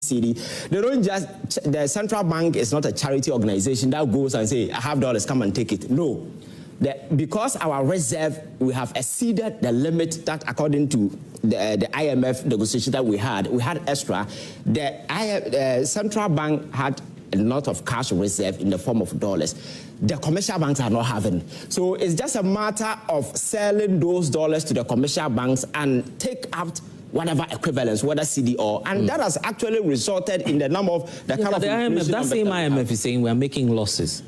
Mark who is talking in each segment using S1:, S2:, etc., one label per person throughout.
S1: CD. They don't just, the central bank is not a charity organization that goes and say, I have dollars, come and take it. No. Because our reserve, we have exceeded the limit that according to the IMF negotiation that we had extra. The central bank had a lot of cash reserve in the form of dollars. The commercial banks are not having. So it's just a matter of selling those dollars to the commercial banks and take out whatever equivalence, whether CD or, and that has actually resulted in the number of the kind of
S2: IMF, that same IMF is saying we're making losses.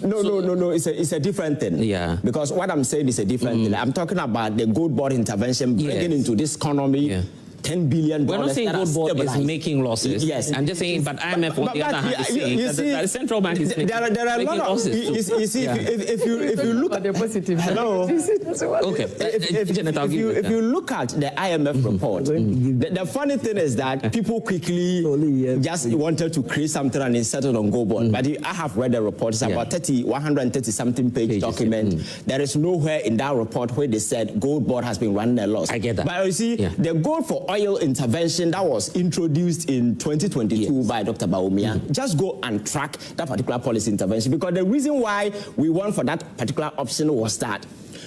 S1: No, it's a different thing.
S2: Yeah.
S1: Because what I'm saying is a different thing. I'm talking about the gold board intervention bringing into this economy $10 billion.
S2: We're not saying gold board is making losses.
S1: Yes.
S2: I'm just saying, but IMF on the other hand is saying that the central bank is making losses.
S1: You see, if you look at the positive. Hello.
S2: Okay.
S1: If you look at the IMF report, the funny thing is that people quickly just wanted to create something and insert it on gold board. But I have read the report. It's about 130 something page document. There is nowhere in that report where they said gold board has been running a loss.
S2: I get that.
S1: But you see, the gold for oil intervention that was introduced in 2022 by Dr. Bawumia, just go and track that particular policy intervention, because the reason why we went for that particular option was that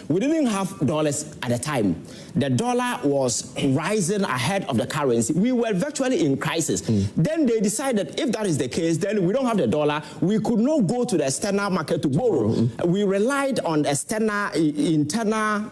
S1: we didn't have dollars at the time. The dollar was rising ahead of the currency. We were virtually in crisis. Then they decided if that is the case, then we don't have the dollar. We could not go to the external market to borrow. We relied on external, internal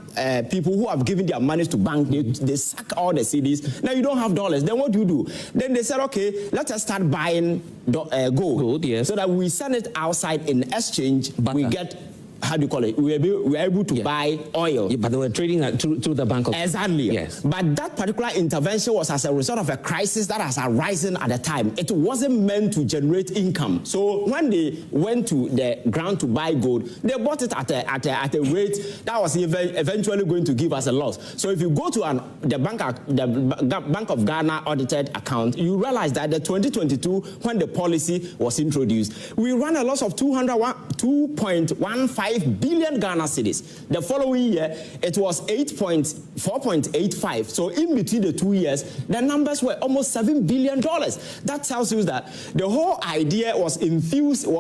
S1: people who have given their money to bank. They suck all the CDs. Now you don't have dollars. Then what do? Then they said, okay, let us start buying gold, so that we send it outside in exchange. We get, how do you call it? We were able to buy oil.
S2: But they were trading through the bank of...
S1: Exactly.
S2: Yes.
S1: But that particular intervention was as a result of a crisis that has arisen at the time. It wasn't meant to generate income. So when they went to the ground to buy gold, they bought it at a rate that was eventually going to give us a loss. So if you go to the Bank of Ghana audited account, you realize that the 2022, when the policy was introduced, we ran a loss of 2.15 billion Ghana cedis. The following year, it was 4.85. So in between the 2 years, the numbers were almost $7 billion. That tells you that the whole idea was infusing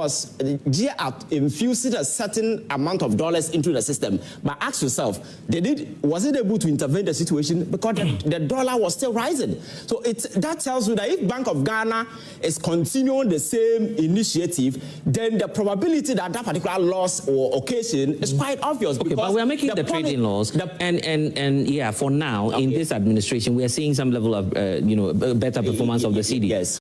S1: a certain amount of dollars into the system. But ask yourself, was it able to intervene the situation? Because the dollar was still rising. So that tells you that if Bank of Ghana is continuing the same initiative, then the probability that that particular loss or occasion is quite obvious.
S2: Okay, but we are making the trading laws, and yeah, for now in this administration, we are seeing some level of better performance of the CD.
S1: Yes.